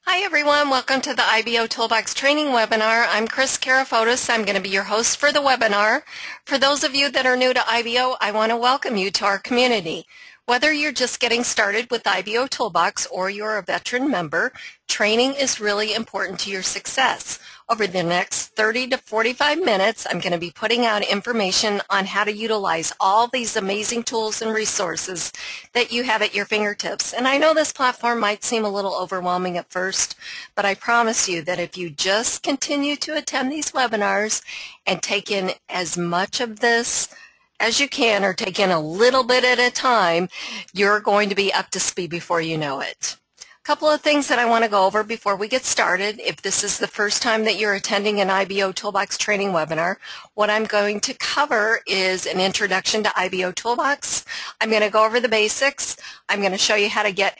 Hi everyone, welcome to the IBOtoolbox training webinar. I'm Kris Karafotas. I'm going to be your host for the webinar. For those of you that are new to IBO, I want to welcome you to our community. Whether you're just getting started with IBOtoolbox or you're a veteran member, training is really important to your success. Over the next 30 to 45 minutes, I'm going to be putting out information on how to utilize all these amazing tools and resources that you have at your fingertips. And I know this platform might seem a little overwhelming at first, but I promise you that if you just continue to attend these webinars and take in as much of this as you can, or take in a little bit at a time, you're going to be up to speed before you know it. A couple of things that I want to go over before we get started. If this is the first time that you're attending an IBOtoolbox training webinar, what I'm going to cover is an introduction to IBOtoolbox. I'm going to go over the basics. I'm going to show you how to get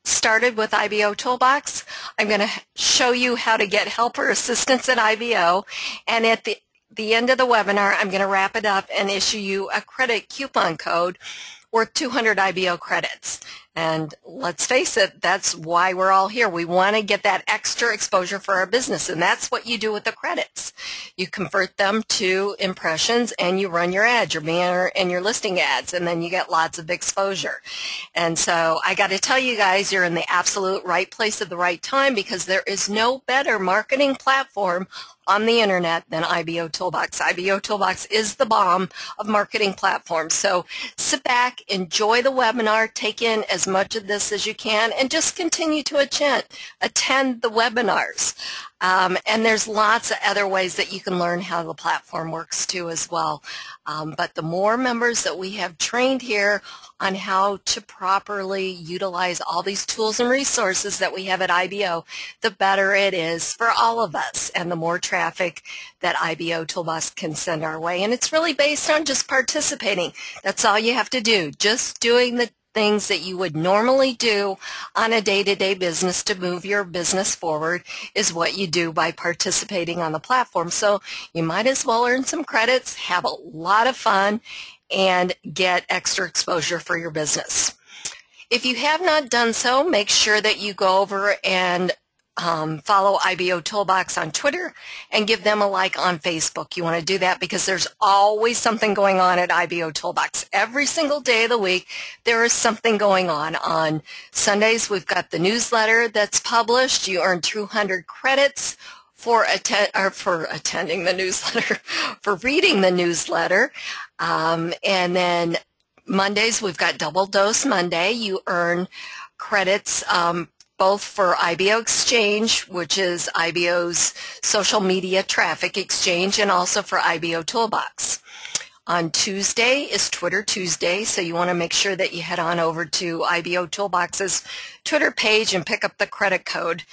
started with IBOtoolbox. I'm going to show you how to get help or assistance at IBO, and at the end of the webinar, I'm going to wrap it up and issue you a credit coupon code worth 200 IBO credits. And let's face it, that's why we're all here. We want to get that extra exposure for our business, and that's what you do with the credits. You convert them to impressions and you run your ads, your banner and your listing ads, and then you get lots of exposure. And so I got to tell you guys, you're in the absolute right place at the right time, because there is no better marketing platform on the internet than IBOtoolbox. IBOtoolbox is the bomb of marketing platforms. So sit back, enjoy the webinar, take in as much of this as you can, and just continue to attend the webinars. And there's lots of other ways that you can learn how the platform works too as well. But the more members that we have trained here on how to properly utilize all these tools and resources that we have at IBO, the better it is for all of us, and the more traffic that IBOtoolbox can send our way. And it's really based on just participating. That's all you have to do. Just doing the things that you would normally do on a day-to-day business to move your business forward is what you do by participating on the platform. So you might as well earn some credits, have a lot of fun, and get extra exposure for your business. If you have not done so, make sure that you go over and follow IBOtoolbox on Twitter and give them a like on Facebook. You want to do that because there's always something going on at IBOtoolbox. Every single day of the week, there is something going on. On Sundays, we've got the newsletter that's published. You earn 200 credits for attending the newsletter, for reading the newsletter. And then Mondays, we've got Double Dose Monday. You earn credits both for IBO Exchange, which is IBO's social media traffic exchange, and also for IBOtoolbox. On Tuesday is Twitter Tuesday, so you want to make sure that you head on over to IBOtoolbox's Twitter page and pick up the credit code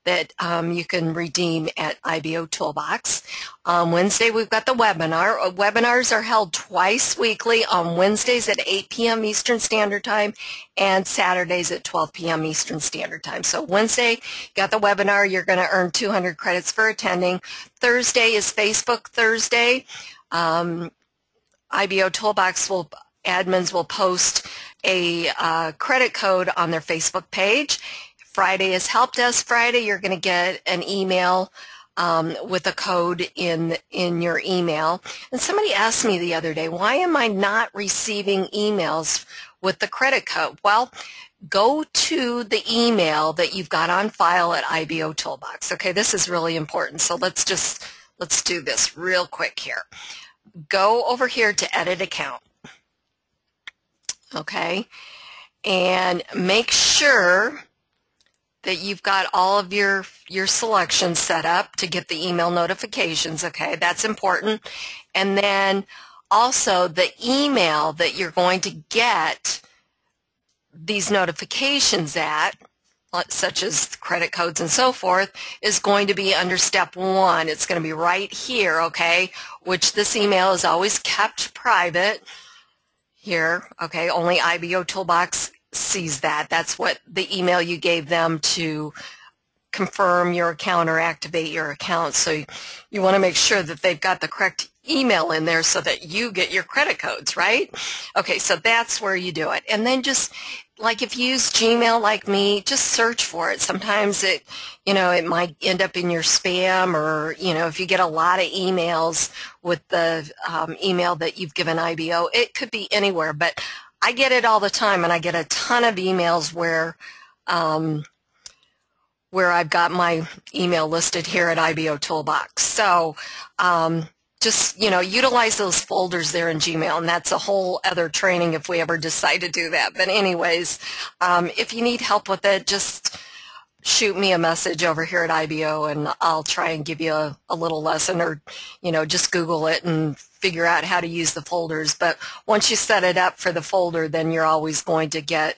that you can redeem at IBOtoolbox. On Wednesday, we've got the webinar. Webinars are held twice weekly, on Wednesdays at 8 p.m. Eastern Standard Time and Saturdays at 12 p.m. Eastern Standard Time. So Wednesday, you got the webinar. You're going to earn 200 credits for attending. Thursday is Facebook Thursday. IBOtoolbox admins will post a credit code on their Facebook page. Friday is Help Desk Friday. You're going to get an email with a code in your email. And somebody asked me the other day, why am I not receiving emails with the credit code? Well, go to the email that you've got on file at IBOtoolbox. Okay, this is really important. So let's do this real quick here. Go over here to Edit Account. Okay, and make sure that you've got all of your selections set up to get the email notifications. Okay, that's important. And then also the email that you're going to get these notifications at, such as credit codes and so forth, is going to be under step 1. It's going to be right here, okay, which this email is always kept private here, okay, only IBOtoolbox sees that. That's what the email you gave them to confirm your account or activate your account. So you want to make sure that they've got the correct email in there so that you get your credit codes, right? Okay, so that's where you do it. And then just like if you use Gmail like me, just search for it. Sometimes it, it might end up in your spam, or, if you get a lot of emails with the email that you've given IBO, it could be anywhere. But I get it all the time, and I get a ton of emails where I've got my email listed here at IBOtoolbox. So just, utilize those folders there in Gmail, and that's a whole other training if we ever decide to do that. But anyways, if you need help with it, just shoot me a message over here at IBO, and I'll try and give you a little lesson, or, just Google it and figure out how to use the folders. But once you set it up for the folder, then you're always going to get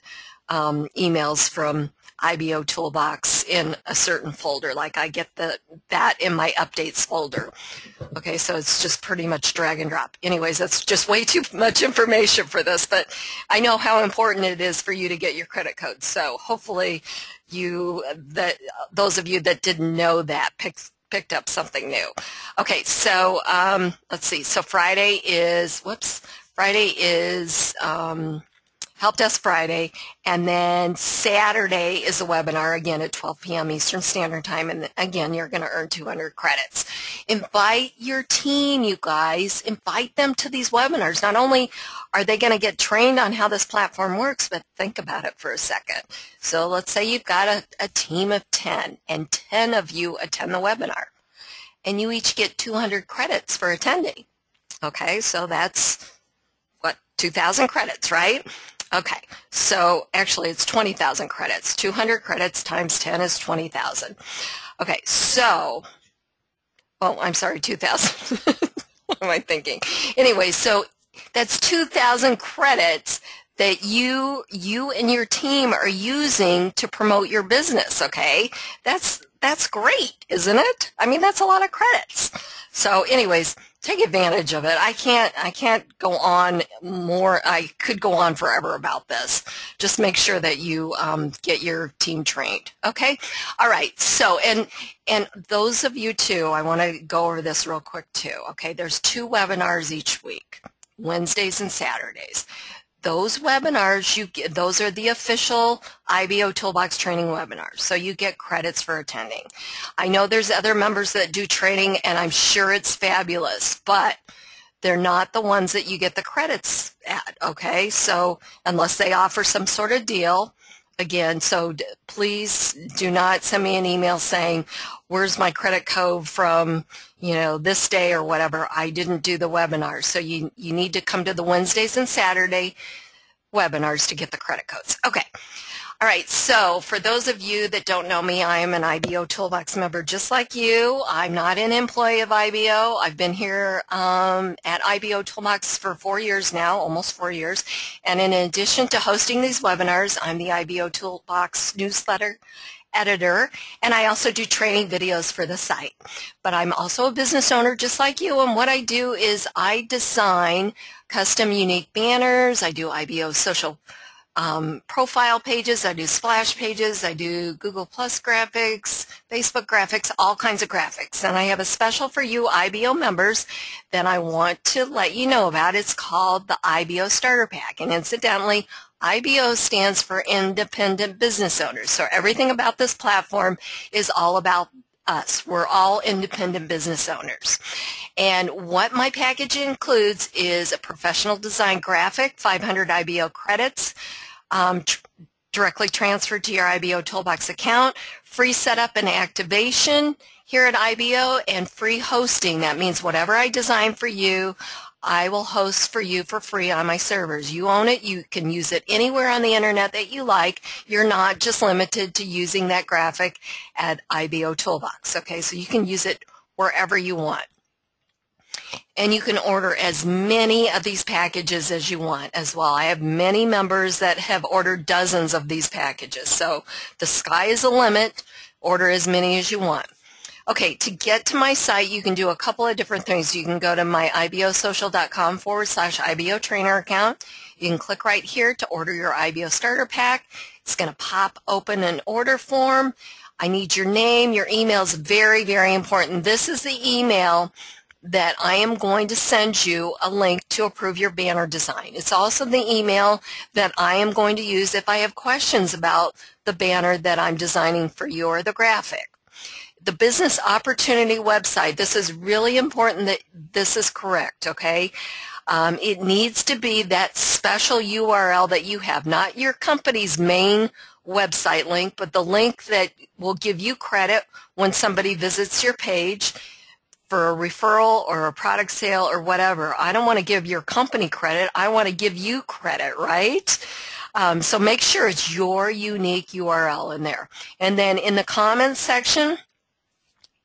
emails from IBOtoolbox in a certain folder. Like I get that in my updates folder. Okay, so it's just pretty much drag and drop. Anyways, that's just way too much information for this, but I know how important it is for you to get your credit code. So hopefully those of you that didn't know that picked up something new. Okay, so let's see. So Friday is Help Desk Friday, and then Saturday is a webinar, again, at 12 p.m. Eastern Standard Time, and again, you're going to earn 200 credits. Invite your team, you guys. Invite them to these webinars. Not only are they going to get trained on how this platform works, but think about it for a second. So let's say you've got a team of 10, and 10 of you attend the webinar, and you each get 200 credits for attending. Okay, so that's, 2,000 credits, right? Okay, so actually it's 20,000 credits. 200 credits times 10 is 20,000. Okay, so, I'm sorry, 2,000. What am I thinking? Anyway, so that's 2,000 credits that you and your team are using to promote your business, okay? That's great, isn't it? I mean, that's a lot of credits. So anyways, take advantage of it. I can't go on more. I could go on forever about this. Just make sure that you get your team trained. Okay? All right. So, and those of you too, I want to go over this real quick too. Okay? There's 2 webinars each week, Wednesdays and Saturdays. Those webinars, those are the official IBOtoolbox training webinars, so you get credits for attending. I know there's other members that do training, and I'm sure it's fabulous, but they're not the ones that you get the credits at, okay? So unless they offer some sort of deal, again, so please do not send me an email saying, where's my credit code from, this day or whatever. I didn't do the webinar. So you need to come to the Wednesdays and Saturday webinars to get the credit codes. Okay. All right. So for those of you that don't know me, I am an IBOtoolbox member just like you. I'm not an employee of IBO. I've been here at IBOtoolbox for 4 years now, almost 4 years. And in addition to hosting these webinars, I'm the IBOtoolbox newsletter editor, and I also do training videos for the site. But I'm also a business owner just like you, and what I do is I design custom unique banners. I do IBO social profile pages, I do splash pages, I do Google Plus graphics, Facebook graphics, all kinds of graphics. And I have a special for you IBO members that I want to let you know about. It's called the IBO Starter Pack. And incidentally, IBO stands for Independent Business Owners. So everything about this platform is all about us. We're all independent business owners. And what my package includes is a professional design graphic, 500 IBO credits, directly transferred to your IBOtoolbox account, free setup and activation here at IBO, and free hosting. That means whatever I design for you, I will host for you for free on my servers. You own it. You can use it anywhere on the internet that you like. You're not just limited to using that graphic at IBOtoolbox. Okay, so you can use it wherever you want. And you can order as many of these packages as you want as well. I have many members that have ordered dozens of these packages. So the sky is the limit. Order as many as you want. Okay, to get to my site, you can do a couple of different things. You can go to my ibosocial.com/IBO trainer account. You can click right here to order your IBO starter pack. It's going to pop open an order form. I need your name. Your email is very, very important. This is the email that I am going to send you a link to approve your banner design. It's also the email that I am going to use if I have questions about the banner that I'm designing for you or the graphic. The business opportunity website, this is really important that this is correct, okay? It needs to be that special URL that you have, not your company's main website link, but the link that will give you credit when somebody visits your page for a referral or a product sale or whatever. I don't want to give your company credit. I want to give you credit, right? So make sure it's your unique URL in there. And then in the comments section,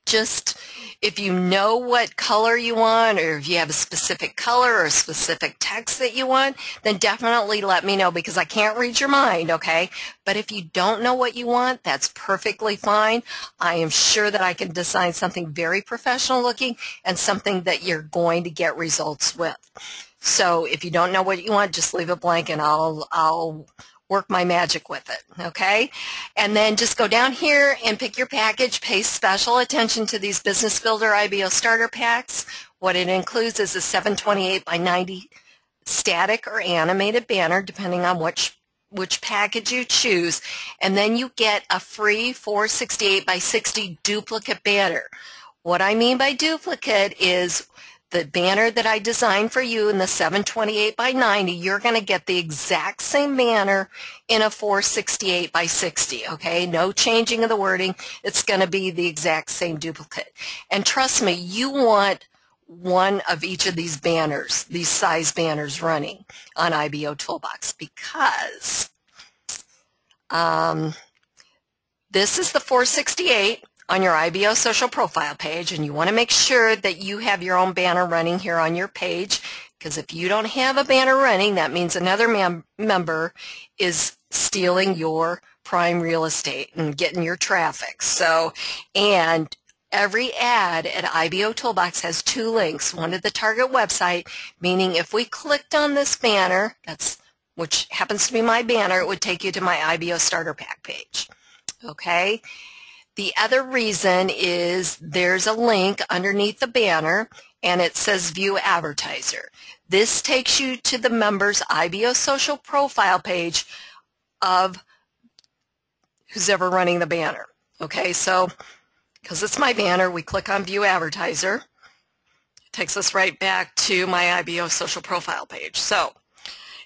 just if you know what color you want, or if you have a specific color or a specific text that you want, then definitely let me know, because I can't read your mind, okay? But if you don't know what you want, that's perfectly fine. I am sure that I can design something very professional looking and something that you're going to get results with. So if you don't know what you want, just leave it blank and I'll work my magic with it, okay? And then just go down here and pick your package. Pay special attention to these Business Builder IBO starter packs. What it includes is a 728 by 90 static or animated banner, depending on which package you choose. And then you get a free 468 by 60 duplicate banner. What I mean by duplicate is the banner that I designed for you in the 728 by 90, you're going to get the exact same banner in a 468 by 60, okay? No changing of the wording. It's going to be the exact same duplicate. And trust me, you want one of each of these banners, these size banners running on IBOtoolbox, because this is the 468 on your IBO social profile page, and you want to make sure that you have your own banner running here on your page, because if you don't have a banner running, that means another member is stealing your prime real estate and getting your traffic. So, and every ad at IBOtoolbox has two links, one to the target website, meaning if we clicked on this banner, which happens to be my banner, it would take you to my IBO starter pack page, okay? The other reason is there's a link underneath the banner and it says View Advertiser. This takes you to the member's IBO social profile page of who's ever running the banner. Okay, so because it's my banner, we click on View Advertiser. It takes us right back to my IBO social profile page. So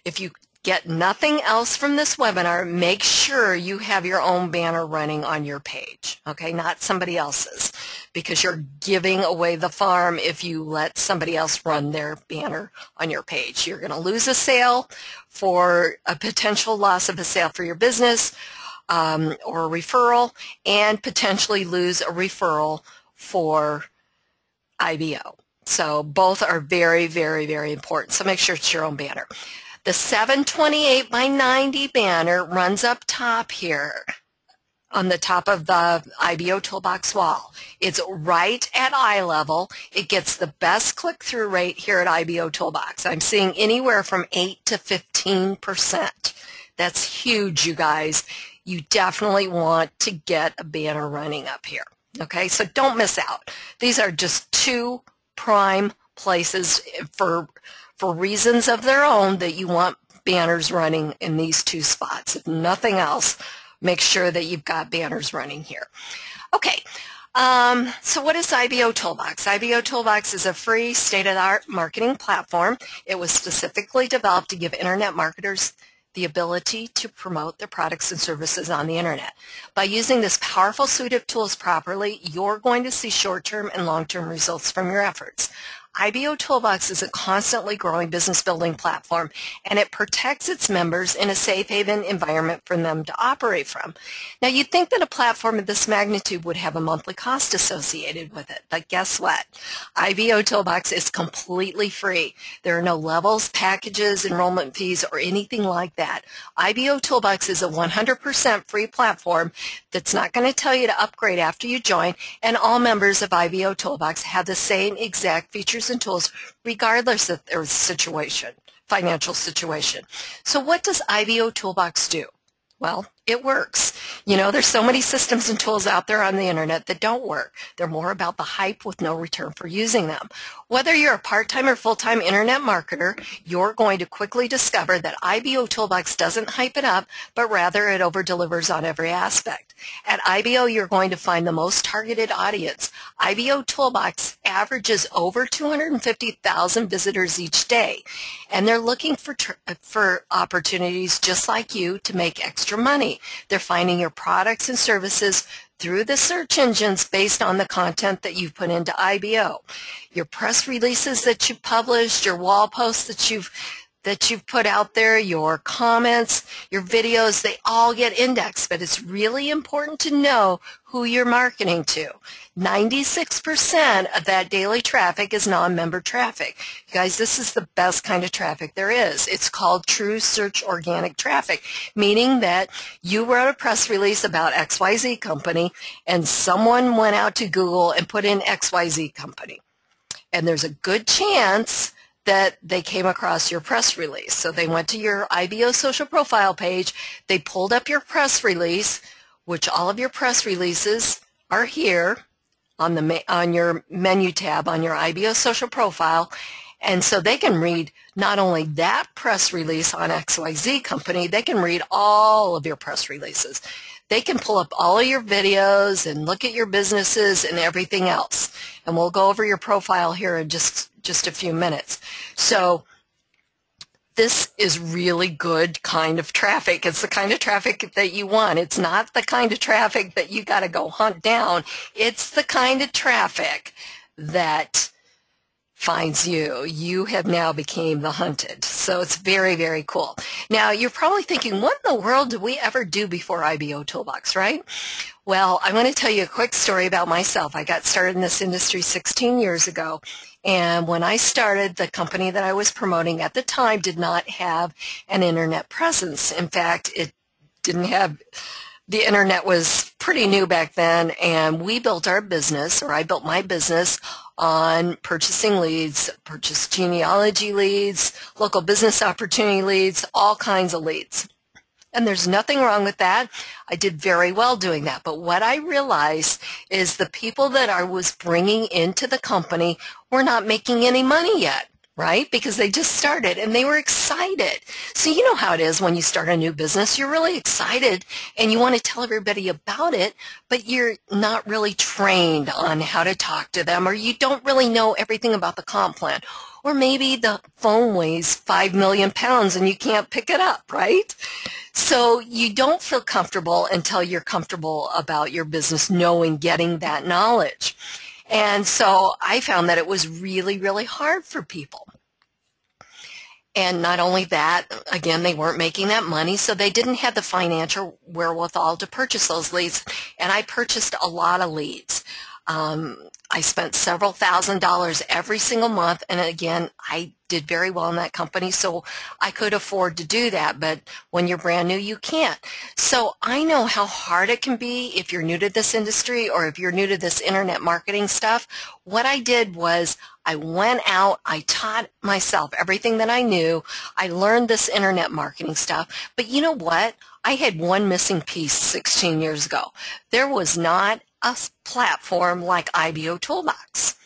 if you get nothing else from this webinar, make sure you have your own banner running on your page, okay, not somebody else's, because you're giving away the farm if you let somebody else run their banner on your page. You're going to lose a sale for a potential loss of a sale for your business or a referral, and potentially lose a referral for IBO. So both are very, very, very important. So make sure it's your own banner. The 728 by 90 banner runs up top here on the top of the IBOtoolbox wall. It's right at eye level. It gets the best click-through rate here at IBOtoolbox. I'm seeing anywhere from 8 to 15%. That's huge, you guys. You definitely want to get a banner running up here. Okay, so don't miss out. These are just two prime places for reasons of their own that you want banners running in these two spots. If nothing else, make sure that you've got banners running here. Okay, so what is IBOtoolbox? IBOtoolbox is a free state-of-the-art marketing platform. It was specifically developed to give internet marketers the ability to promote their products and services on the internet. By using this powerful suite of tools properly, you're going to see short-term and long-term results from your efforts. IBOtoolbox is a constantly growing business building platform, and it protects its members in a safe haven environment for them to operate from. Now, you'd think that a platform of this magnitude would have a monthly cost associated with it, but guess what? IBOtoolbox is completely free. There are no levels, packages, enrollment fees, or anything like that. IBOtoolbox is a 100% free platform that's not going to tell you to upgrade after you join, and all members of IBOtoolbox have the same exact features and tools regardless of their situation, financial situation. So what does IBOtoolbox do? Well, it works. You know, there's so many systems and tools out there on the internet that don't work. They're more about the hype with no return for using them. Whether you're a part-time or full-time internet marketer, you're going to quickly discover that IBOtoolbox doesn't hype it up, but rather it over-delivers on every aspect. At IBO, you're going to find the most targeted audience. IBOtoolbox averages over 250,000 visitors each day, and they're looking for opportunities just like you to make extra money. They're finding your products and services through the search engines based on the content that you've put into IBO. Your press releases that you've published, your wall posts that you've put out there, your comments, your videos, they all get indexed, but it's really important to know who you're marketing to. 96% of that daily traffic is non-member traffic. You guys, this is the best kind of traffic there is. It's called true search organic traffic, meaning that you wrote a press release about XYZ company and someone went out to Google and put in XYZ company. And there's a good chance that they came across your press release. So they went to your IBO social profile page, they pulled up your press release, which all of your press releases are here on your menu tab on your IBO social profile, and so they can read not only that press release on XYZ company, they can read all of your press releases. They can pull up all of your videos and look at your businesses and everything else. And we'll go over your profile here in just a few minutes. So this is really good kind of traffic. It's the kind of traffic that you want. It's not the kind of traffic that you got to go hunt down. It's the kind of traffic that finds you. You have now became the hunted. So it's very, very cool. Now, you're probably thinking, what in the world did we ever do before IBOtoolbox, right? Well, I'm going to tell you a quick story about myself. I got started in this industry 16 years ago. And when I started, the company that I was promoting at the time did not have an internet presence. In fact, it didn't have, the internet was pretty new back then, and we built our business, or I built my business, on purchasing leads, purchase genealogy leads, local business opportunity leads, all kinds of leads. And there's nothing wrong with that. I did very well doing that. But what I realized is the people that I was bringing into the company were not making any money yet, right? Because they just started and they were excited. So you know how it is when you start a new business. You're really excited and you want to tell everybody about it, but you're not really trained on how to talk to them, or you don't really know everything about the comp plan. Or maybe the phone weighs 5 million pounds and you can't pick it up, right? So you don't feel comfortable until you're comfortable about your business, getting that knowledge. And so I found that it was really, really hard for people. And not only that, again, they weren't making that money, so they didn't have the financial wherewithal to purchase those leads. And I purchased a lot of leads. I spent several $1,000s every single month, and again, I did very well in that company, so I could afford to do that, but when you're brand new, you can't. So I know how hard it can be if you're new to this industry or if you're new to this internet marketing stuff. What I did was I went out, I taught myself everything that I knew, I learned this internet marketing stuff, but you know what? I had one missing piece 16 years ago. There was not a platform like IBOtoolbox.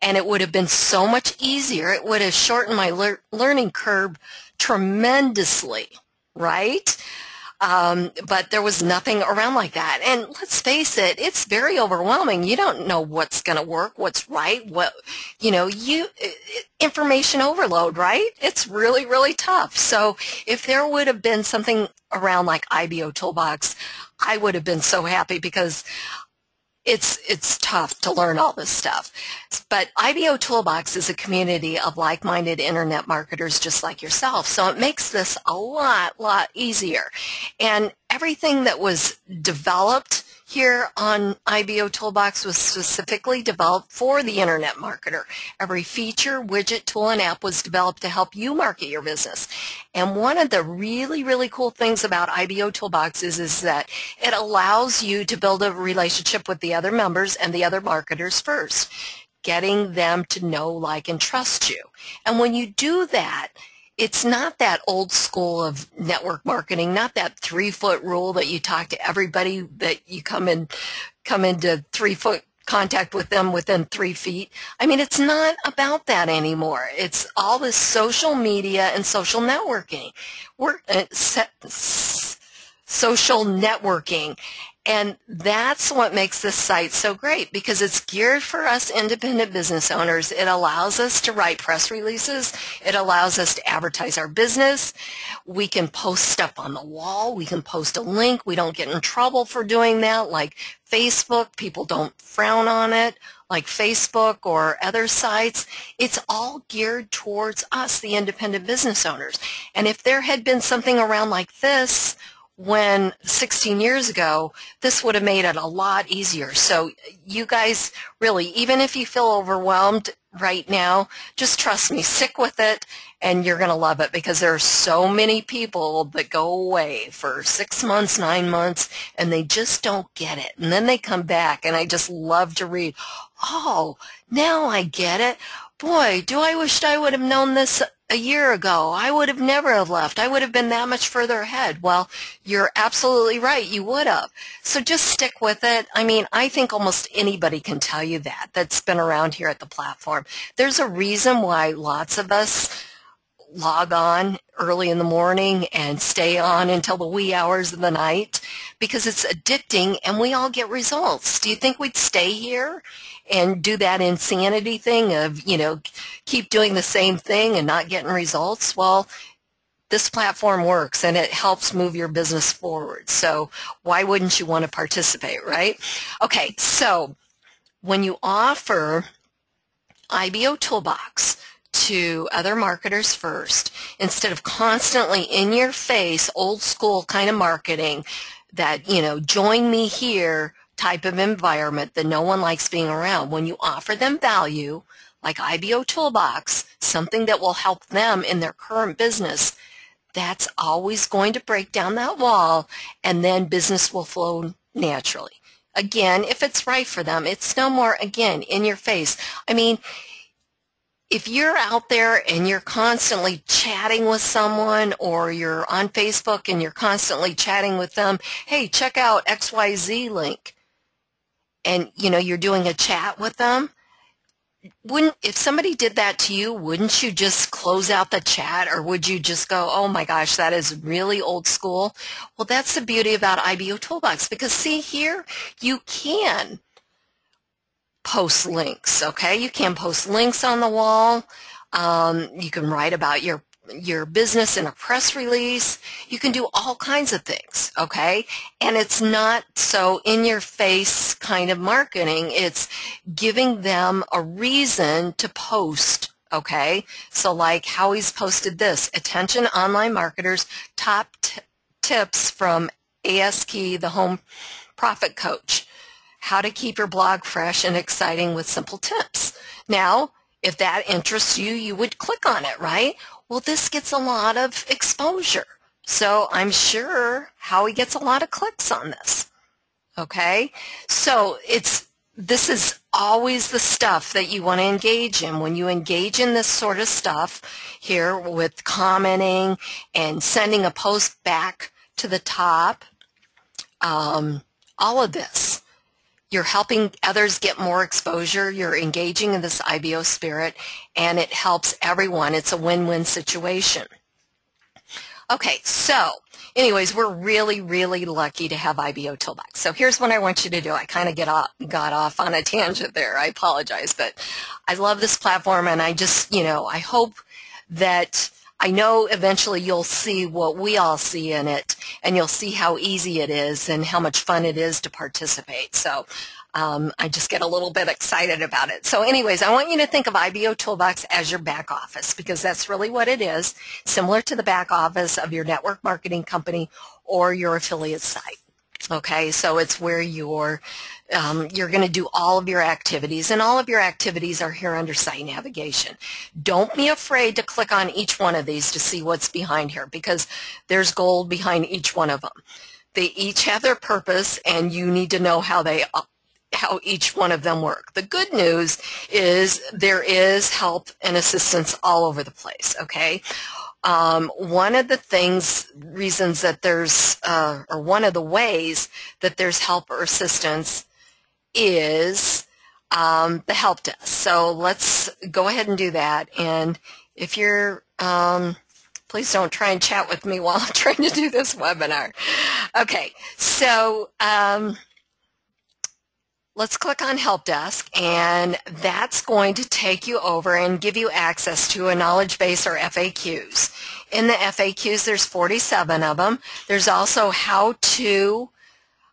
And it would have been so much easier. It would have shortened my learning curve tremendously, right? But there was nothing around like that. And let's face it, it's very overwhelming. You don't know what's going to work, what's right, information overload, right? It's really, really tough. So if there would have been something around like IBOtoolbox, I would have been so happy, because it's tough to learn all this stuff. But IBOtoolbox is a community of like-minded internet marketers just like yourself, so it makes this a lot easier. And everything that was developed here on IBOtoolbox was specifically developed for the internet marketer. Every feature, widget, tool, and app was developed to help you market your business. And one of the really, really cool things about IBOtoolbox is that it allows you to build a relationship with the other members and the other marketers first, getting them to know, like, and trust you. And when you do that, it's not that old school of network marketing, not that 3-foot rule that you talk to everybody that you come into 3-foot contact with them within 3 feet. I mean, it's not about that anymore. It's all this social media and social networking. Social networking. And that's what makes this site so great, because it's geared for us independent business owners. It allows us to write press releases. It allows us to advertise our business. We can post stuff on the wall. We can post a link. We don't get in trouble for doing that, like Facebook. People don't frown on it, like Facebook or other sites. It's all geared towards us, the independent business owners. And if there had been something around like this when 16 years ago, this would have made it a lot easier. So you guys, really, even if you feel overwhelmed right now, just trust me, stick with it, and you're going to love it, because there are so many people that go away for 6 months, 9 months, and they just don't get it. And then they come back, and I just love to read, oh, now I get it. Boy, do I wish I would have known this a year ago. I would have never have left. I would have been that much further ahead. Well, you're absolutely right. You would have. So just stick with it. I mean, I think almost anybody can tell you that, that's been around here at the platform. There's a reason why lots of us log on early in the morning and stay on until the wee hours of the night, because it's addicting and we all get results. Do you think we'd stay here and do that insanity thing of, keep doing the same thing and not getting results? Well, this platform works and it helps move your business forward. So why wouldn't you want to participate, right? Okay, so when you offer IBOtoolbox to other marketers first, instead of constantly in your face, old school kind of marketing that, join me here type of environment that no one likes being around, when you offer them value like IBOtoolbox, something that will help them in their current business, that's always going to break down that wall, and then business will flow naturally. Again, if it's right for them, it's no more, again, in your face. I mean, if you're out there and you're constantly chatting with someone, or you're on Facebook and you're constantly chatting with them, hey, check out XYZ link, and you're doing a chat with them, if somebody did that to you, wouldn't you just close out the chat, or would you just go, oh my gosh, that is really old school? Well, that's the beauty about IBOtoolbox, because see here, you can post links, okay? You can post links on the wall. You can write about your business in a press release. You can do all kinds of things, okay? And it's not so in-your-face kind of marketing. It's giving them a reason to post, okay? So like Howie's posted this, attention online marketers, top tips from ASK, the home profit coach. How to keep your blog fresh and exciting with simple tips. Now, if that interests you, you would click on it, right? Well, this gets a lot of exposure. So I'm sure Howie gets a lot of clicks on this, okay? So this is always the stuff that you want to engage in. When you engage in this sort of stuff here with commenting and sending a post back to the top, all of this, you're helping others get more exposure. You're engaging in this IBO spirit, and it helps everyone. It's a win-win situation. Okay, so anyways, we're really, really lucky to have IBOtoolbox. So here's what I want you to do. I kind of got off on a tangent there. I apologize, but I love this platform, and I just, I hope that I know eventually you'll see what we all see in it, and you'll see how easy it is and how much fun it is to participate. So I just get a little bit excited about it. So anyways, I want you to think of IBOtoolbox as your back office, because that's really what it is, similar to the back office of your network marketing company or your affiliate site. Okay, so it's where you're going to do all of your activities, and all of your activities are here under site navigation. Don't be afraid to click on each one of these to see what's behind here, because there's gold behind each one of them. They each have their purpose, and you need to know how each one of them work. The good news is there is help and assistance all over the place, okay? One of the reasons that there's, or one of the ways that there's help or assistance is the help desk. So let's go ahead and do that. And if you're, please don't try and chat with me while I'm trying to do this webinar. Okay, so let's click on Help Desk, and that's going to take you over and give you access to a knowledge base or FAQs. In the FAQs, there's 47 of them. There's also how-to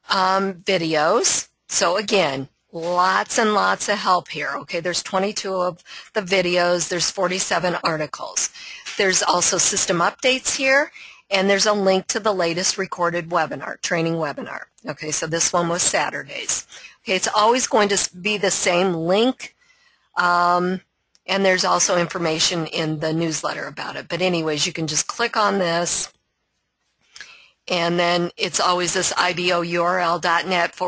videos. So again, lots and lots of help here. Okay, there's 22 of the videos. There's 47 articles. There's also system updates here, and there's a link to the latest recorded webinar, training webinar. Okay, so this one was Saturdays. Okay, it's always going to be the same link, and there's also information in the newsletter about it. But anyways, you can just click on this, and then it's always this IBOURL.net /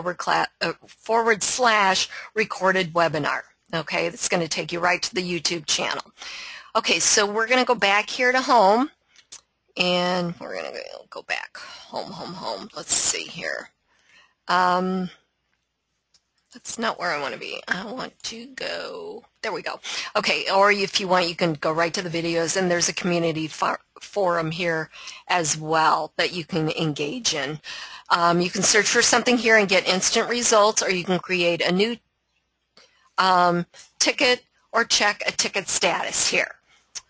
recorded webinar. Okay, that's going to take you right to the YouTube channel. Okay, so we're going to go back here to home, and we're going to go back home. Let's see here. That's not where I want to be. I want to go, there we go. Okay, or if you want, you can go right to the videos, and there's a community forum here as well that you can engage in. You can search for something here and get instant results, or you can create a new ticket or check a ticket status here.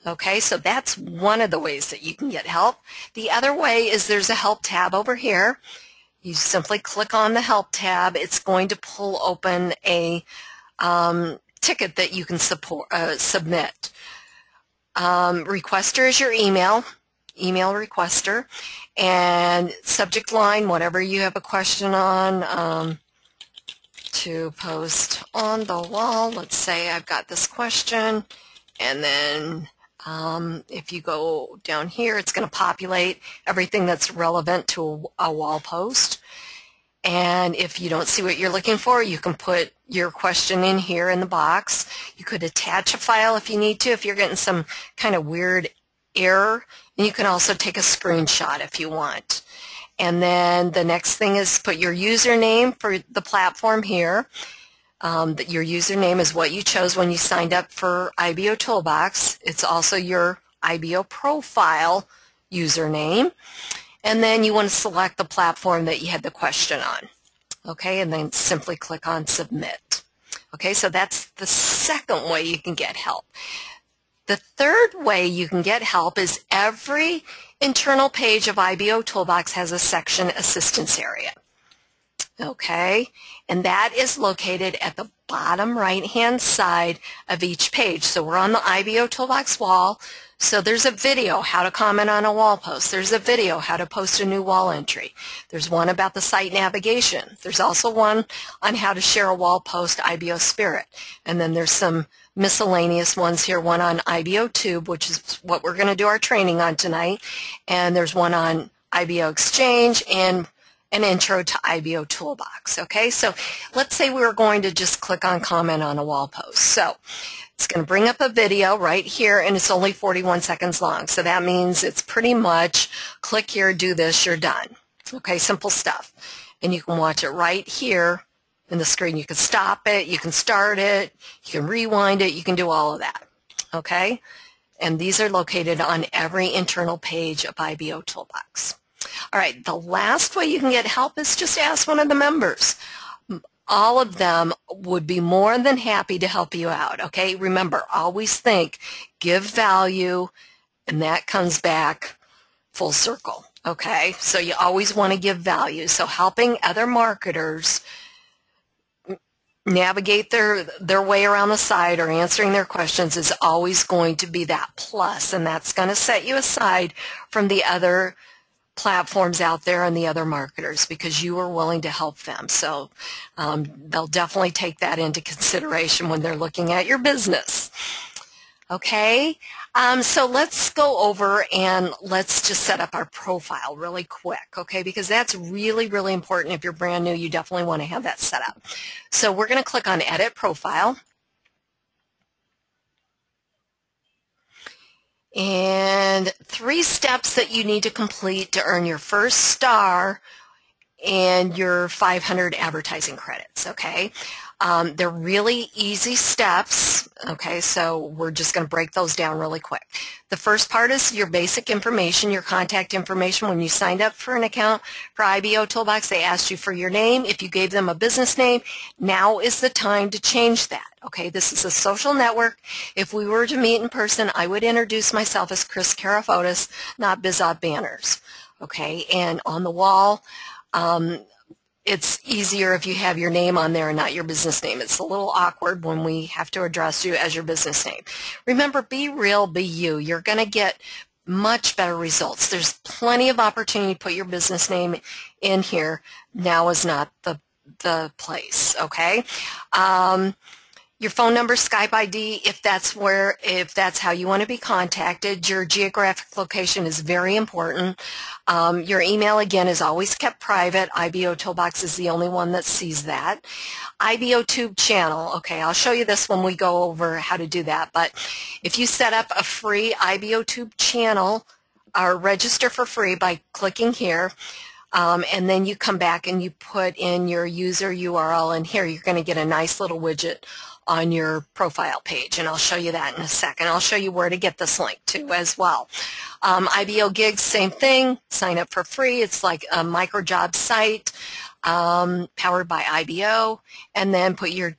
Okay, so that's one of the ways that you can get help. The other way is there's a help tab over here. You simply click on the help tab. It's going to pull open a ticket that you can submit. Requester is your email requester, and subject line, whatever you have a question on, to post on the wall. Let's say I've got this question, and then if you go down here, it's going to populate everything that's relevant to a wall post. And if you don't see what you're looking for, you can put your question in here in the box. You could attach a file if you need to, if you're getting some kind of weird error. And you can also take a screenshot if you want. And then the next thing is put your username for the platform here. Your username is what you chose when you signed up for IBOtoolbox. It's also your IBO profile username. And then you want to select the platform that you had the question on. Okay, and then simply click on Submit. Okay, so that's the second way you can get help. The third way you can get help is every internal page of IBOtoolbox has a section Assistance area. Okay, and that is located at the bottom right-hand side of each page. So we're on the IBOtoolbox wall. So there's a video, how to comment on a wall post. There's a video, how to post a new wall entry. There's one about the site navigation. There's also one on how to share a wall post, IBO Spirit. And then there's some miscellaneous ones here, one on IBOtube, which is what we're going to do our training on tonight. And there's one on IBO Exchange and an intro to IBOtoolbox. Okay, so let's say we were going to just click on comment on a wall post. So it's going to bring up a video right here, and it's only 41 seconds long. So that means it's pretty much click here, do this, you're done. Okay, simple stuff. And you can watch it right here in the screen. You can stop it, you can start it, you can rewind it, you can do all of that. Okay, and these are located on every internal page of IBOtoolbox. All right, the last way you can get help is just ask one of the members. All of them would be more than happy to help you out, okay? Remember, always think, give value, and that comes back full circle, okay? So you always want to give value. So helping other marketers navigate their way around the site or answering their questions is always going to be that plus, and that's going to set you aside from the other platforms out there and the other marketers because you are willing to help them. So they'll definitely take that into consideration when they're looking at your business. Okay, so let's go over and let's just set up our profile really quick, okay, because that's really, really important. If you're brand new, you definitely want to have that set up. So we're going to click on Edit Profile. And 3 steps that you need to complete to earn your first star and your 500 advertising credits, okay? They're really easy steps, okay, so we're just going to break those down really quick. The first part is your basic information, your contact information. When you signed up for an account for IBOtoolbox, they asked you for your name. If you gave them a business name, now is the time to change that, okay? This is a social network. If we were to meet in person, I would introduce myself as Kris Karafotas, not IBOtools, okay? And on the wall, it's easier if you have your name on there and not your business name. It's a little awkward when we have to address you as your business name. Remember, be real, be you. You're going to get much better results. There's plenty of opportunity to put your business name in here. Now is not the place, okay? Your phone number, Skype ID, if that's how you want to be contacted. Your geographic location is very important. Your email, again, is always kept private. IBOtoolbox is the only one that sees that. IBOtube channel, okay, I'll show you this when we go over how to do that. But if you set up a free IBOtube channel or register for free by clicking here, and then you come back and you put in your user URL in here, you're going to get a nice little widget on your profile page, and I'll show you that in a second. I'll show you where to get this link to as well. IBO Gigs, same thing. Sign up for free. It's like a micro job site powered by IBO, and then put your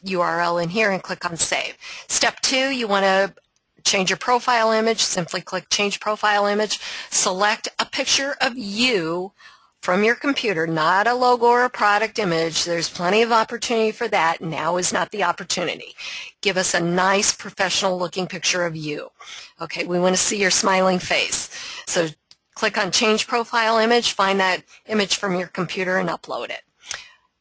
URL in here and click on Save. Step 2, you want to change your profile image. Simply click Change Profile Image. Select a picture of you from your computer, not a logo or a product image. There's plenty of opportunity for that. Now is not the opportunity. Give us a nice professional looking picture of you. Okay, we want to see your smiling face. So click on Change Profile Image, find that image from your computer and upload it.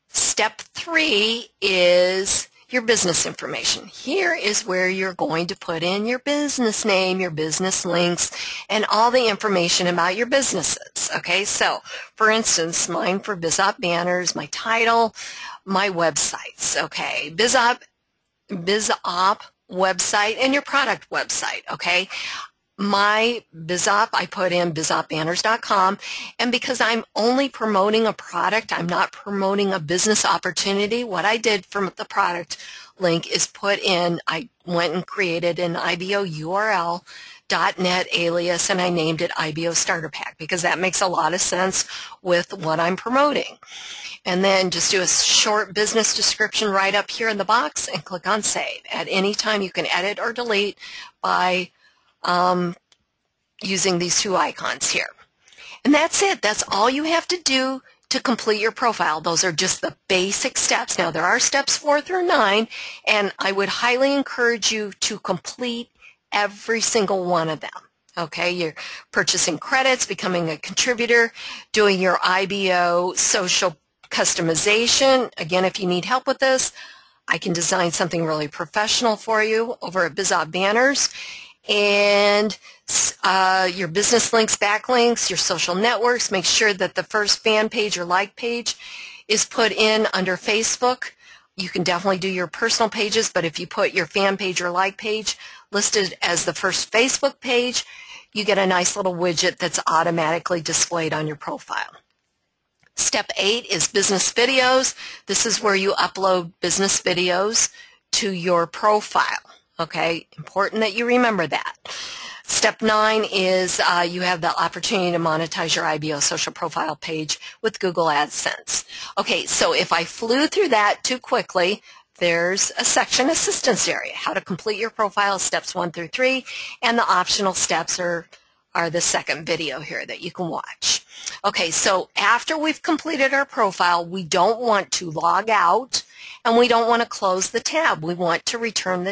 Step 3 is your business information. Here is where you're going to put in your business name, your business links, and all the information about your businesses. Okay, so for instance, mine for IBOtools banners, my title, my websites. Okay, IBOtools website and your product website. Okay. My IBOtools, I put in IBOtoolbanners.com, and because I'm only promoting a product, I'm not promoting a business opportunity, what I did from the product link is I went and created an IBO URL.net alias, and I named it IBO Starter Pack because that makes a lot of sense with what I'm promoting. And then just do a short business description right up here in the box and click on Save. At any time you can edit or delete by using these 2 icons here. And that's it. That's all you have to do to complete your profile. Those are just the basic steps. Now, there are steps 4 through 9, and I would highly encourage you to complete every single one of them. Okay, you're purchasing credits, becoming a contributor, doing your IBO social customization. Again, if you need help with this, I can design something really professional for you over at IBOtools Banners. And your business links, backlinks, your social networks. Make sure that the first fan page or like page is put in under Facebook. You can definitely do your personal pages, but if you put your fan page or like page listed as the first Facebook page, you get a nice little widget that's automatically displayed on your profile. Step 8 is business videos. This is where you upload business videos to your profile. Okay, important that you remember that. Step 9 is you have the opportunity to monetize your IBO social profile page with Google AdSense. Okay, so if I flew through that too quickly, there's a section assistance area, how to complete your profile, steps 1 through 3, and the optional steps are the second video here that you can watch. Okay, so after we've completed our profile, we don't want to log out and we don't want to close the tab. We want to return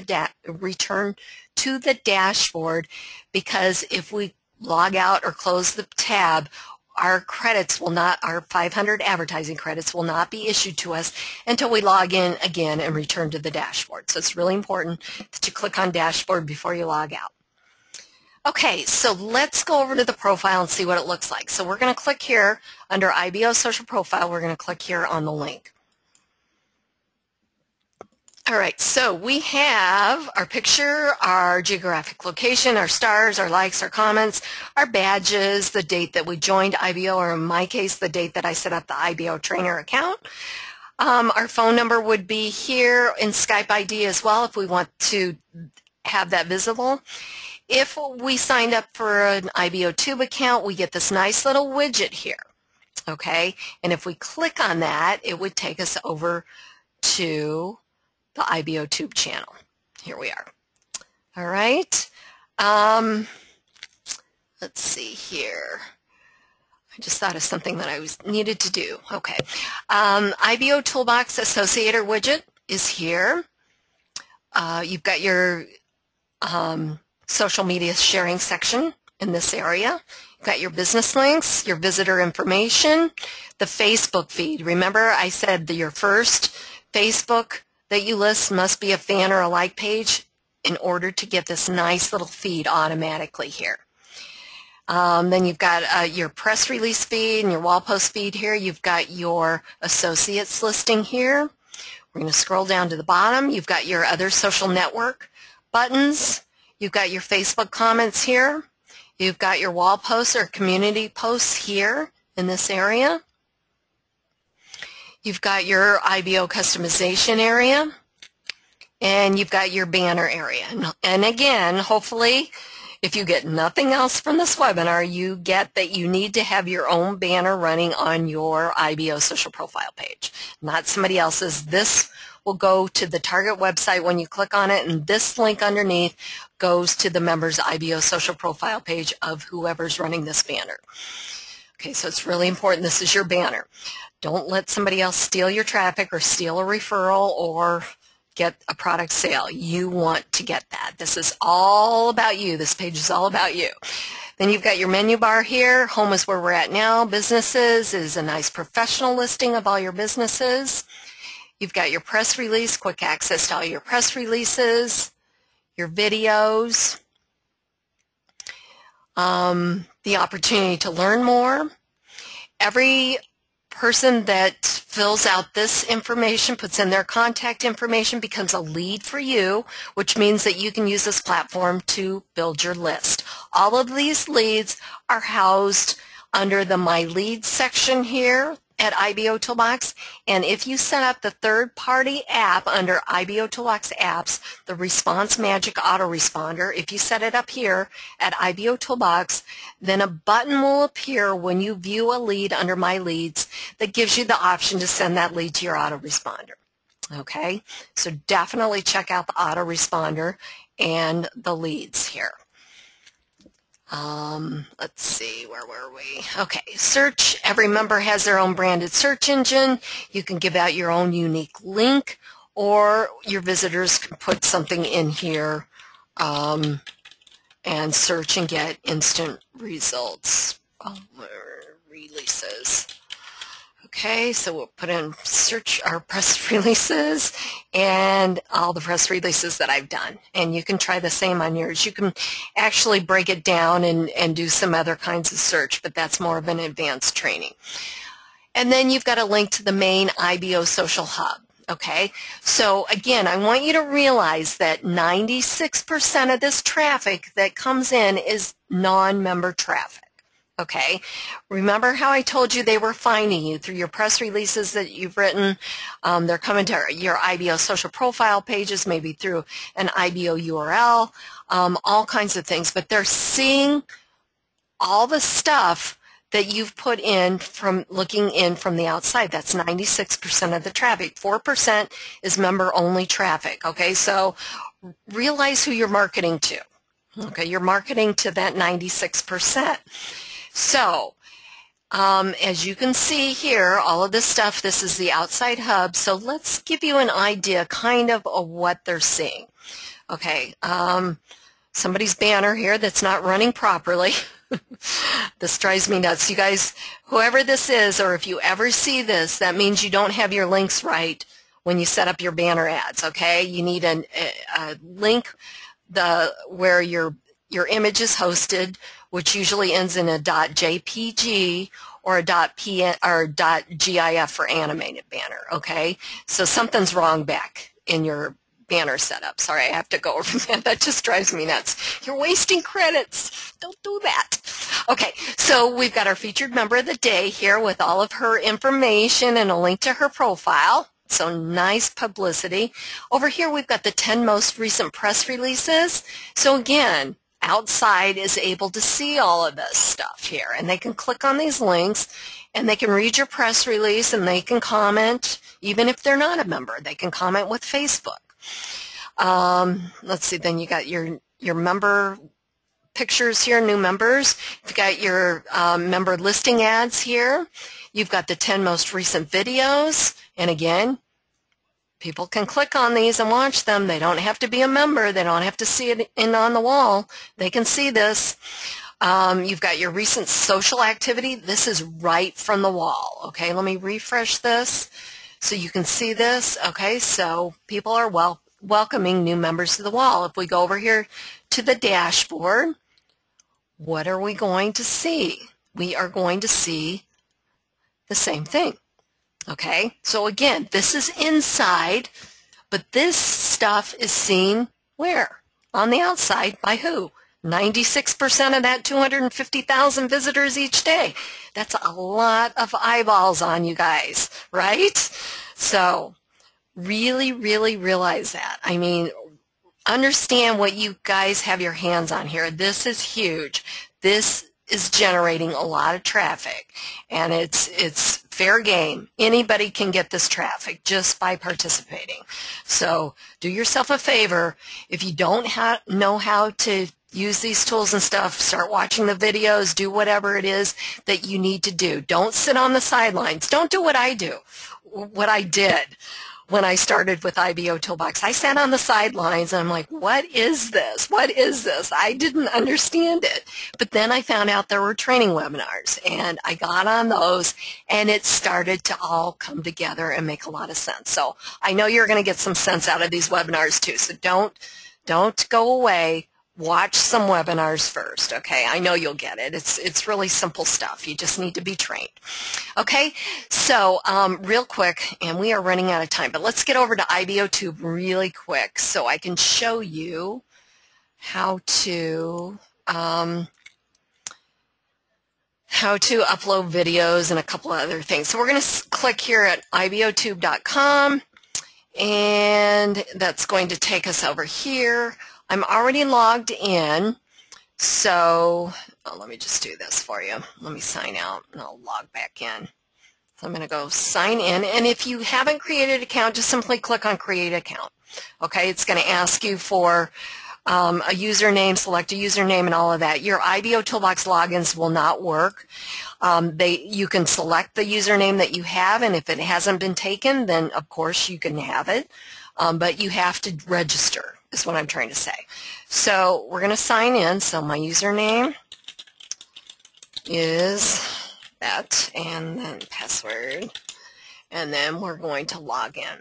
to the dashboard, because if we log out or close the tab, our credits will not, our 500 advertising credits will not be issued to us until we log in again and return to the dashboard. So it's really important that you click on dashboard before you log out. Okay, so let's go over to the profile and see what it looks like. So we're going to click here under IBO social profile. We're going to click here on the link. All right, so we have our picture, our geographic location, our stars, our likes, our comments, our badges, the date that we joined IBO, or in my case, the date that I set up the IBO trainer account. Our phone number would be here in Skype ID as well if we want to have that visible. If we signed up for an IBOtube account, we get this nice little widget here, okay? And if we click on that, it would take us over to the IBOtube channel. Here we are. All right. Let's see here. I just thought of something that I needed to do. Okay. IBOtoolbox Associator widget is here. You've got your social media sharing section in this area. You've got your business links, your visitor information, the Facebook feed. Remember I said that your first Facebook that you list must be a fan or a like page in order to get this nice little feed automatically here. Then you've got your press release feed and your wall post feed here. You've got your associates listing here. We're going to scroll down to the bottom. You've got your other social network buttons. You've got your Facebook comments here. You've got your wall posts or community posts here in this area. You've got your IBO customization area, and you've got your banner area. And again, hopefully, if you get nothing else from this webinar, you get that you need to have your own banner running on your IBO social profile page, not somebody else's. This will go to the target website when you click on it, and this link underneath goes to the member's IBO social profile page of whoever's running this banner. Okay, so it's really important this is your banner. Don't let somebody else steal your traffic or steal a referral or get a product sale. You want to get that. This is all about you. This page is all about you. Then you've got your menu bar here. Home is where we're at now. Businesses is a nice professional listing of all your businesses. You've got your press release, quick access to all your press releases, your videos, the opportunity to learn more. Every person that fills out this information, puts in their contact information, becomes a lead for you, which means that you can use this platform to build your list. All of these leads are housed under the My Leads section here at IBOtoolbox, and if you set up the third-party app under IBOtoolbox apps, the Response Magic Autoresponder, if you set it up here at IBOtoolbox, then a button will appear when you view a lead under My Leads that gives you the option to send that lead to your autoresponder. Okay, so definitely check out the autoresponder and the leads here. Let's see, where were we? Okay, search. Every member has their own branded search engine. You can give out your own unique link, or your visitors can put something in here and search and get instant results. Releases. Okay, so we'll put in search our press releases and all the press releases that I've done. And you can try the same on yours. You can actually break it down and do some other kinds of search, but that's more of an advanced training. And then you've got a link to the main IBO Social Hub. Okay, so again, I want you to realize that 96% of this traffic that comes in is non-member traffic. Okay, remember how I told you they were finding you through your press releases that you've written. They're coming to your IBO social profile pages, maybe through an IBO URL, all kinds of things. But they're seeing all the stuff that you've put in from looking in from the outside. That's 96% of the traffic. 4% is member-only traffic. Okay, so realize who you're marketing to. Okay, you're marketing to that 96%. So, as you can see here, all of this stuff, this is the outside hub. So let's give you an idea kind of what they're seeing. Okay, somebody's banner here that's not running properly. This drives me nuts. You guys, whoever this is, or if you ever see this, that means you don't have your links right when you set up your banner ads, okay? You need a link where your image is hosted, which usually ends in a .jpg or a .pn or .gif for animated banner, okay? So something's wrong back banner setup. Sorry, I have to go over that. That just drives me nuts. You're wasting credits. Don't do that. Okay, so we've got our featured member of the day here with all of her information and a link to her profile. So nice publicity. Over here we've got the 10 most recent press releases. So again, outside is able to see all of this stuff here, and they can click on these links and they can read your press release, and they can comment even if they're not a member. They can comment with Facebook. Let's see, then you got your member pictures here, new members. You've got your member listing ads here. You've got the 10 most recent videos, and again, people can click on these and watch them. They don't have to be a member. They don't have to see it on the wall. They can see this. You've got your recent social activity. This is right from the wall. Okay, let me refresh this so you can see this. Okay, so people are welcoming new members to the wall. If we go over here to the dashboard, what are we going to see? We are going to see the same thing. Okay, so again, this is inside, but this stuff is seen where? On the outside by who? 96% of that 250,000 visitors each day. That's a lot of eyeballs on you guys, right? So really, really realize that. I mean, understand what you guys have your hands on here. This is huge. This is generating a lot of traffic, and it's fair game. Anybody can get this traffic just by participating. So do yourself a favor. If you don't know how to use these tools and stuff, start watching the videos, do whatever it is that you need to do. Don't sit on the sidelines. Don't do what I do, what I did when I started with IBOtoolbox. I sat on the sidelines and I'm like, what is this? What is this? I didn't understand it. But then I found out there were training webinars, and I got on those, and it started to all come together and make a lot of sense. So I know you're going to get some sense out of these webinars too. So don't go away. Watch some webinars first, okay? I know you'll get it. It's really simple stuff. You just need to be trained. Okay, so real quick, and we are running out of time, but let's get over to IBOtube really quick so I can show you how to upload videos and a couple of other things. So we're going to click here at IBOtube.com, and that's going to take us over here. I'm already logged in, so let me just do this for you. Let me sign out, and I'll log back in. So I'm going to go sign in, and if you haven't created an account, just simply click on Create Account. Okay, it's going to ask you for a username, select a username, and all of that. Your IBOtoolbox logins will not work. You can select the username that you have, and if it hasn't been taken, then of course you can have it, but you have to register. Is what I'm trying to say. So we're going to sign in. So my username is that, and then password, and then we're going to log in.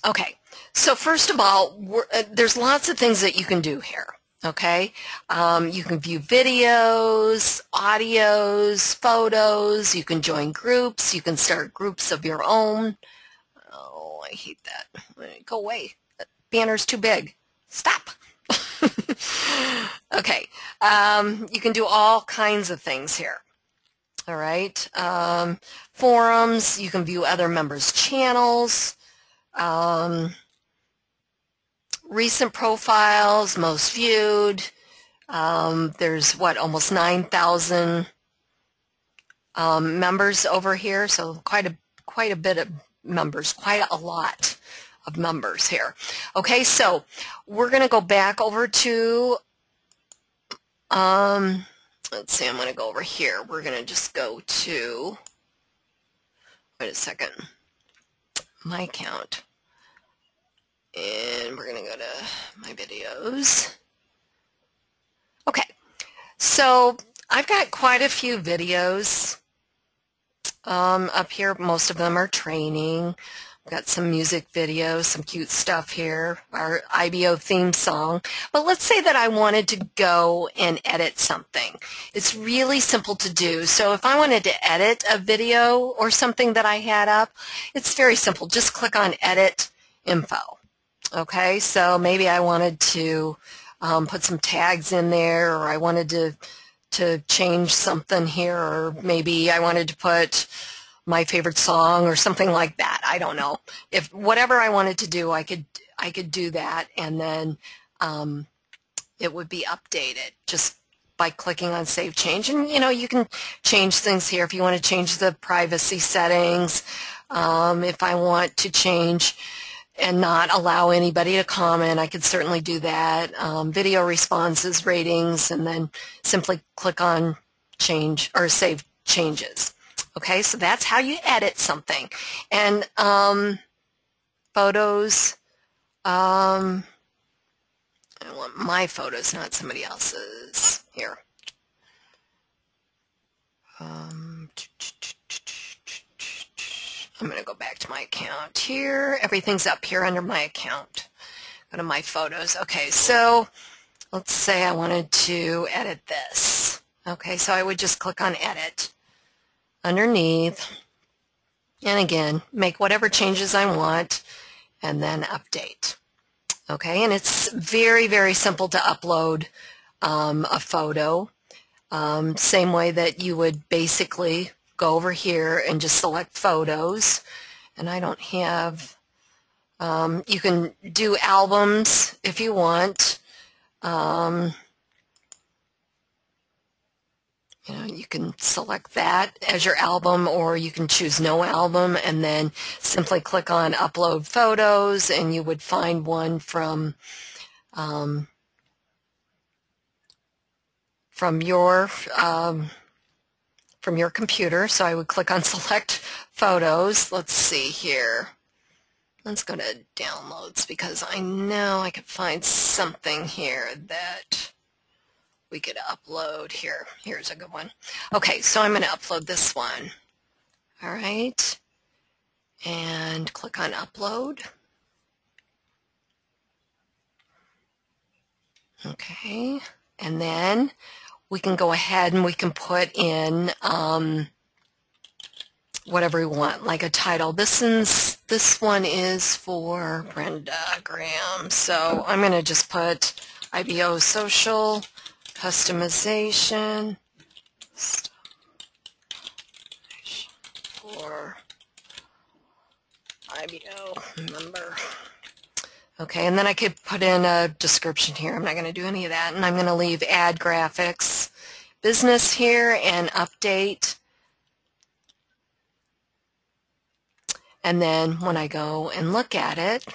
Okay, so first of all, there's lots of things that you can do here. Okay, you can view videos, audios, photos, you can join groups, you can start groups of your own. Oh, I hate that. Go away. That banner's too big. Stop. Okay. You can do all kinds of things here. All right. Forums. You can view other members' channels. Recent profiles, most viewed. There's, what, almost 9,000 members over here, so quite a bit of members, quite a lot of members here. Okay, so we're going to go back over to, let's see, I'm going to go over here. We're going to just go to, wait a second, my account. And we're going to go to my videos. Okay, so I've got quite a few videos up here. Most of them are training, Got some music videos, some cute stuff here, our IBO theme song. But let's say that I wanted to go and edit something. It's really simple to do. So if I wanted to edit a video or something that I had up, it's very simple. Just click on Edit Info. Okay, so maybe I wanted to put some tags in there, or I wanted to change something here, or maybe I wanted to put my favorite song or something like that. I don't know. If whatever I wanted to do, I could do that, and then it would be updated just by clicking on Save Change. And you can change things here if you want to change the privacy settings. If I want to change and not allow anybody to comment, I could certainly do that. Video responses, ratings, and then simply click on Change or Save Changes. Okay, so that's how you edit something. And photos, I want my photos, not somebody else's. Here. I'm going to go back to my account here. Everything's up here under my account. Go to my photos. Okay, so let's say I wanted to edit this. Okay, so I would just click on Edit underneath, and again, make whatever changes I want, and then update. Okay, and it's very, very simple to upload a photo. Same way that you would basically go over here and just select photos. And I don't have, you can do albums if you want. You can select that as your album, or you can choose no album and then simply click on Upload Photos, and you would find one from your computer. So I would click on Select Photos. Let's see here. Let's go to Downloads, because I know I could find something here that we could upload here. Here's a good one. Okay, so I'm going to upload this one. All right, and click on Upload. Okay, and then we can go ahead and we can put in whatever we want, like a title. This one is for Brenda Graham, so I'm going to just put IBO Social Customization for IBO member. Okay, and then I could put in a description here. I'm not going to do any of that, and I'm going to leave Add Graphics Business here and Update. And then when I go and look at it,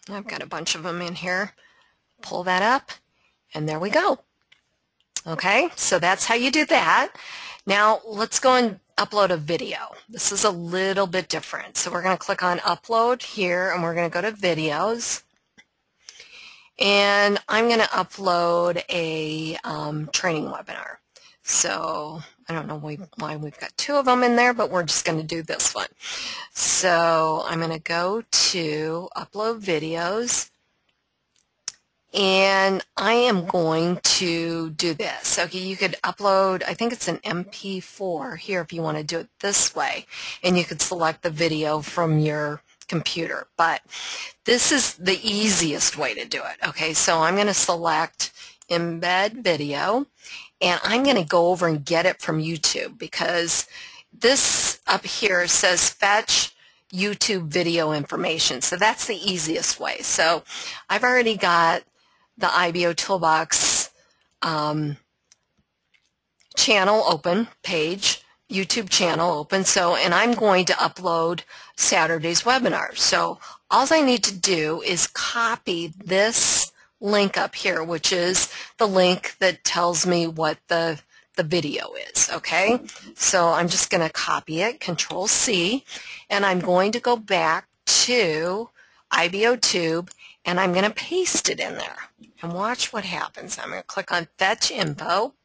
I've got a bunch of them in here. Pull that up, and there we go. Okay, so that's how you do that. Now let's go and upload a video. This is a little bit different. So we're going to click on Upload here, and we're going to go to Videos. And I'm going to upload a training webinar. So I don't know why we've got two of them in there, but we're just going to do this one. So I'm going to go to Upload Videos, and I am going to do this. Okay, you could upload, I think it's an MP4 here if you want to do it this way, and you could select the video from your computer, but this is the easiest way to do it. Okay, so I'm going to select Embed Video, and I'm going to go over and get it from YouTube, because this up here says Fetch YouTube Video Information, so that's the easiest way. So I've already got the IBOtoolbox channel open, page, YouTube channel open, and I'm going to upload Saturday's webinar. So all I need to do is copy this link up here, which is the link that tells me what the video is, okay? So I'm just going to copy it, Control-C, and I'm going to go back to IBOtube, and I'm going to paste it in there. And watch what happens. I'm going to click on Fetch Info.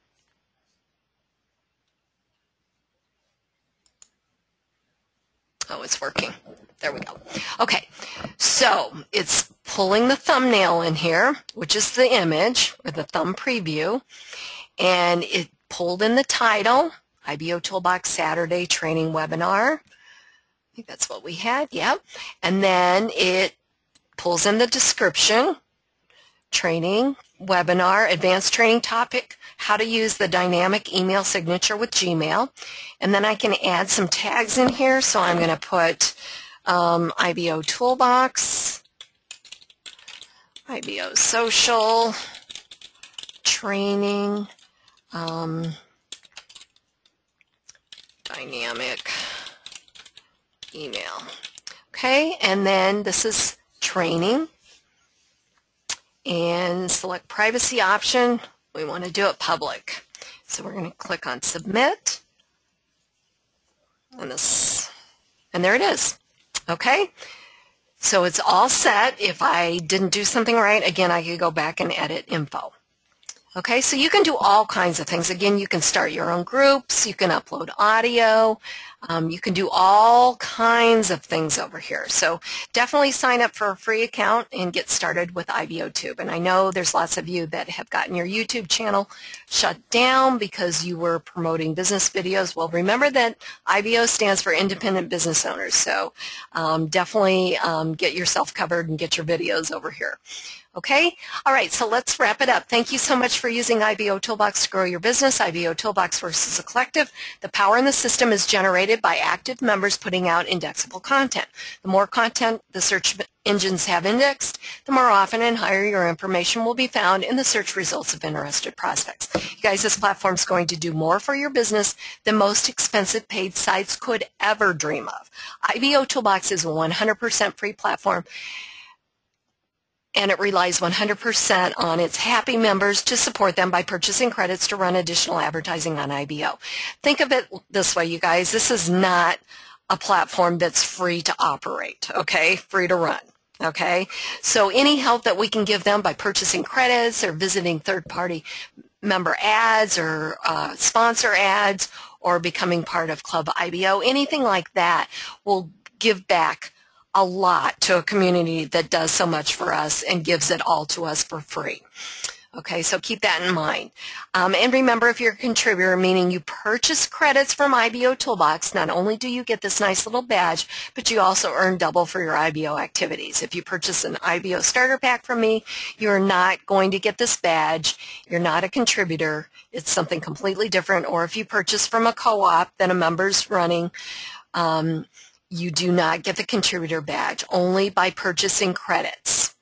Oh, it's working. there we go. Okay, so it's pulling the thumbnail in here, which is the image with the thumb preview, and it pulled in the title, IBOtoolbox Saturday Training Webinar. I think that's what we had, yep. And then it pulls in the description, training, webinar, advanced training topic, how to use the dynamic email signature with Gmail. And then I can add some tags in here, so I'm going to put IBOtoolbox, IBO social, training, dynamic email. Okay, and then this is training. And select privacy option. We want to do it public. So we're going to click on submit. And there it is. Okay, so it's all set. If I didn't do something right, again, I could go back and edit info. Okay, so you can do all kinds of things. Again, you can start your own groups, you can upload audio, you can do all kinds of things over here. So definitely sign up for a free account and get started with IBOtube. And I know there's lots of you that have gotten your YouTube channel shut down because you were promoting business videos. Well, remember that IBO stands for Independent Business Owners. So definitely get yourself covered and get your videos over here. Okay? All right, so let's wrap it up. Thank you so much for using IBOtoolbox to grow your business. IBOtoolbox works as a collective. The power in the system is generated by active members putting out indexable content. The more content the search engines have indexed, the more often and higher your information will be found in the search results of interested prospects. You guys, this platform is going to do more for your business than most expensive paid sites could ever dream of. IBOtoolbox is a 100% free platform, and it relies 100% on its happy members to support them by purchasing credits to run additional advertising on IBO. Think of it this way, you guys. This is not a platform that's free to operate, okay? Free to run, okay? So any help that we can give them by purchasing credits or visiting third-party member ads or sponsor ads or becoming part of Club IBO, anything like that will give back a lot to a community that does so much for us and gives it all to us for free. Okay, so keep that in mind. And remember, if you're a contributor, meaning you purchase credits from IBOtoolbox, not only do you get this nice little badge, but you also earn double for your IBO activities. If you purchase an IBO starter pack from me, you're not going to get this badge. You're not a contributor. It's something completely different. Or if you purchase from a co-op that a member's running, you do not get the contributor badge, only by purchasing credits.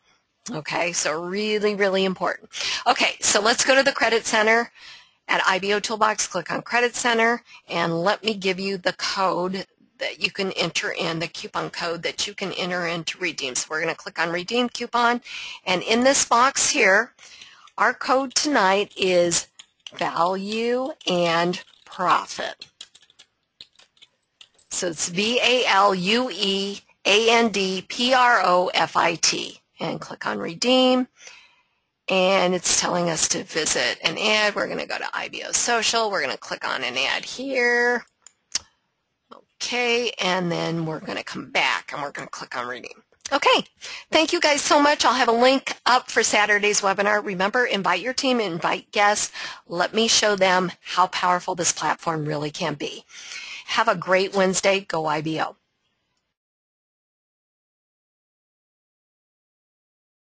Okay, so really, really important. Okay, so let's go to the Credit Center at IBOtoolbox. Click on Credit Center, and let me give you the code that you can enter in, the coupon code that you can enter in to redeem. So we're going to click on Redeem Coupon, and in this box here, our code tonight is Value and Profit. So it's VALUEANDPROFIT. And click on Redeem. And it's telling us to visit an ad. We're going to go to IBO Social. We're going to click on an ad here. Okay, and then we're going to come back and we're going to click on Redeem. Okay, thank you guys so much. I'll have a link up for Saturday's webinar. Remember, invite your team, invite guests. Let me show them how powerful this platform really can be. Have a great Wednesday. Go IBO.